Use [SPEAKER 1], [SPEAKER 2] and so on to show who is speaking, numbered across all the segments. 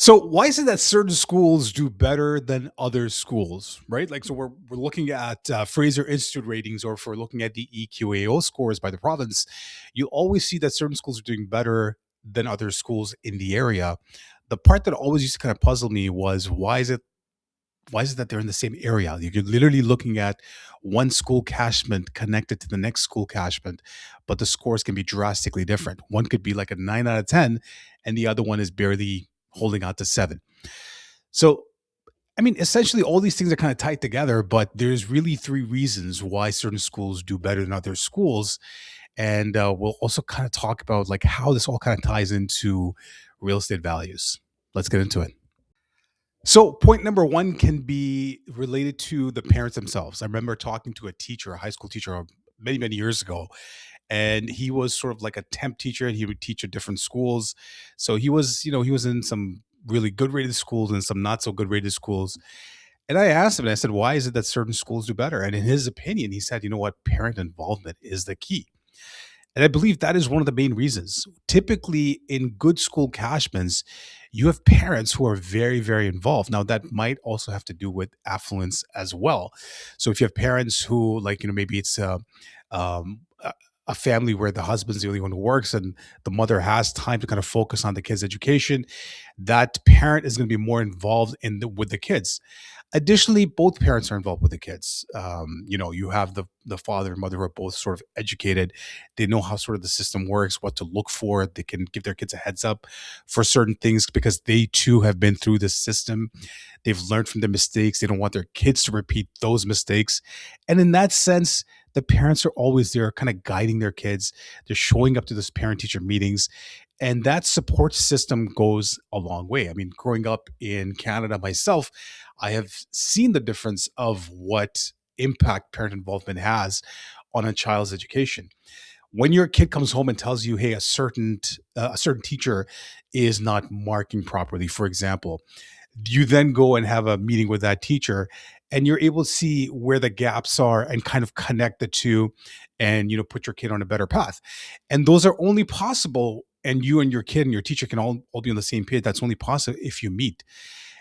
[SPEAKER 1] So why is it that certain schools do better than other schools, right? Like, so we're looking at Fraser Institute ratings, or if we're looking at the EQAO scores by the province, you always see that certain schools are doing better than other schools in the area. The part that always used to kind of puzzle me was why is it that they're in the same area? You're literally looking at one school catchment connected to the next school catchment, but the scores can be drastically different. One could be like a 9 out of 10, and the other one is barely holding out to 7. So, I mean, essentially, all these things are kind of tied together, but there's really three reasons why certain schools do better than other schools. And we'll also kind of talk about like how this all kind of ties into real estate values. Let's get into it. So, point number one can be related to the parents themselves. I remember talking to a teacher, a high school teacher, many, many years ago, and he was sort of like a temp teacher, and he would teach at different schools. So he was in some really good rated schools and some not so good rated schools. And I asked him, and I said, why is it that certain schools do better? And in his opinion, he said, you know what, parent involvement is the key. And I believe that is one of the main reasons. Typically, in good school catchments, you have parents who are very, very involved. Now, that might also have to do with affluence as well. So, if you have parents who, like, maybe it's um, a a family where the husband's the only one who works and the mother has time to kind of focus on the kids' education, that parent is going to be more involved with the kids. Additionally, both parents are involved with the kids. You have the father and mother who are both sort of educated. They know how sort of the system works, what to look for. They can give their kids a heads up for certain things because they too have been through the system. They've learned from their mistakes. They don't want their kids to repeat those mistakes. And in that sense, the parents are always there, kind of guiding their kids. They're showing up to those parent teacher meetings. And that support system goes a long way. I mean, growing up in Canada myself, I have seen the difference of what impact parent involvement has on a child's education. When your kid comes home and tells you, "Hey, a certain teacher is not marking properly," for example, you then go and have a meeting with that teacher, and you're able to see where the gaps are and kind of connect the two, and put your kid on a better path. And those are only possible. And you and your kid and your teacher can all be on the same page. That's only possible if you meet.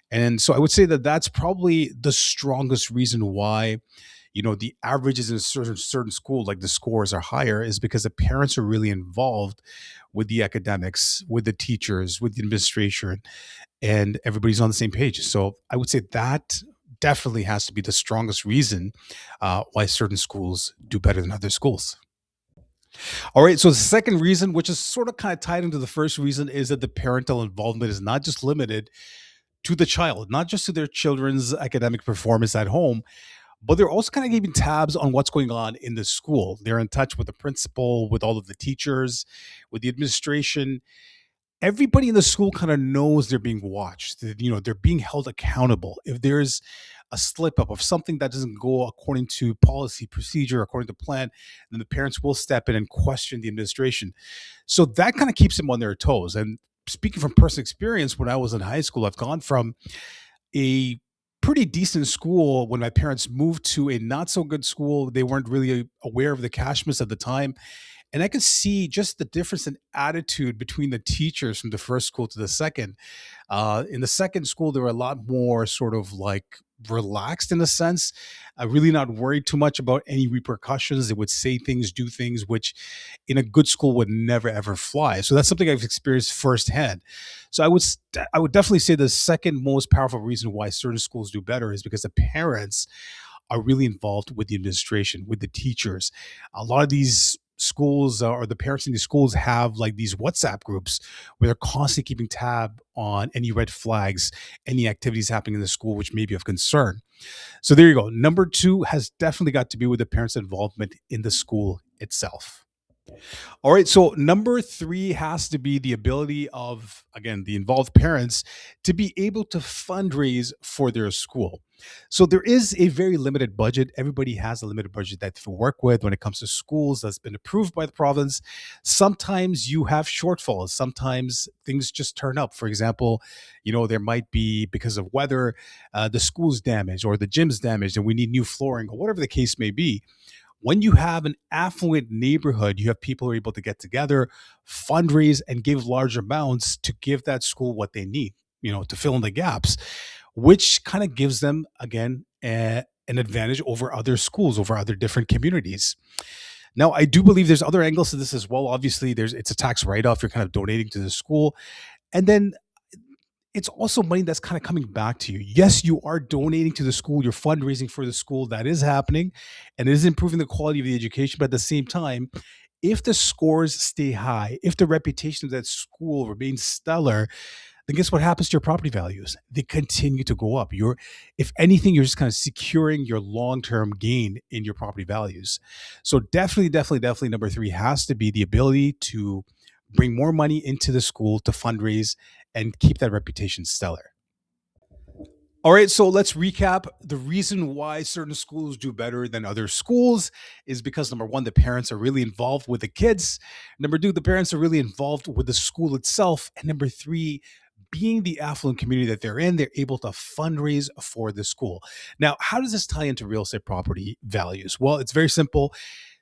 [SPEAKER 1] And so I would say that that's probably the strongest reason why, the averages in a certain school, like the scores are higher, is because the parents are really involved with the academics, with the teachers, with the administration, and everybody's on the same page. So I would say that definitely has to be the strongest reason why certain schools do better than other schools. All right. So the second reason, which is sort of kind of tied into the first reason, is that the parental involvement is not just limited to the child, not just to their children's academic performance at home, but they're also kind of keeping tabs on what's going on in the school. They're in touch with the principal, with all of the teachers, with the administration. Everybody in the school kind of knows they're being watched. They're being held accountable. If there's a slip up of something that doesn't go according to policy, procedure, according to plan, then the parents will step in and question the administration. So that kind of keeps them on their toes. And speaking from personal experience, when I was in high school, I've gone from a pretty decent school when my parents moved to a not so good school. They weren't really aware of the cashments at the time. And I could see just the difference in attitude between the teachers from the first school to the second. In the second school, they were a lot more sort of like relaxed in a sense, really not worried too much about any repercussions. They would say things, do things, which in a good school would never ever fly. So that's something I've experienced firsthand. So I would definitely say the second most powerful reason why certain schools do better is because the parents are really involved with the administration, with the teachers. A lot of these schools or the parents in these schools have like these WhatsApp groups where they're constantly keeping tab on any red flags, any activities happening in the school which may be of concern. So there you go. Number two has definitely got to be with the parents' involvement in the school itself. All right. So number three has to be the ability of, again, the involved parents to be able to fundraise for their school. So there is a very limited budget. Everybody has a limited budget that they work with when it comes to schools that's been approved by the province. Sometimes you have shortfalls. Sometimes things just turn up. For example, there might be because of weather, the school's damaged or the gym's damaged and we need new flooring or whatever the case may be. When you have an affluent neighborhood, you have people who are able to get together, fundraise, and give large amounts to give that school what they need. to fill in the gaps, which kind of gives them again an advantage over other schools, over other different communities. Now, I do believe there's other angles to this as well. Obviously, it's a tax write off. You're kind of donating to the school, and then it's also money that's kind of coming back to you. Yes, you are donating to the school, you're fundraising for the school. That is happening, and it is improving the quality of the education. But at the same time, if the scores stay high, if the reputation of that school remains stellar, then guess what happens to your property values? They continue to go up. If anything, you're just kind of securing your long-term gain in your property values. So definitely, definitely, definitely, number three has to be the ability to bring more money into the school to fundraise and keep that reputation stellar. All right, so let's recap. The reason why certain schools do better than other schools is because number one, the parents are really involved with the kids. Number two, the parents are really involved with the school itself. And number three, being the affluent community that they're in, they're able to fundraise for the school. Now, how does this tie into real estate property values? Well, it's very simple.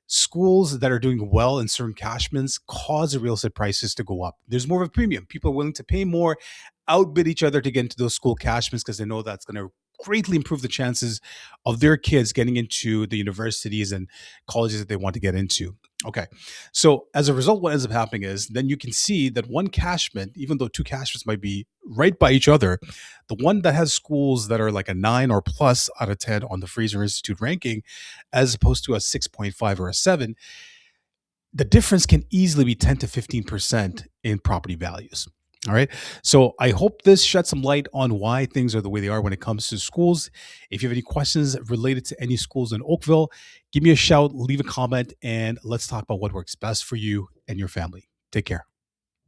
[SPEAKER 1] Schools that are doing well in certain catchments cause the real estate prices to go up. There's more of a premium. People are willing to pay more, outbid each other to get into those school catchments because they know that's going to greatly improve the chances of their kids getting into the universities and colleges that they want to get into. Okay. So as a result, what ends up happening is then you can see that one catchment, even though two catchments might be right by each other, the one that has schools that are like a 9 or plus out of 10 on the Fraser Institute ranking, as opposed to a 6.5 or a 7, the difference can easily be 10 to 15% in property values. All right. So I hope this shed some light on why things are the way they are when it comes to schools. If you have any questions related to any schools in Oakville, give me a shout, leave a comment, and let's talk about what works best for you and your family. Take care.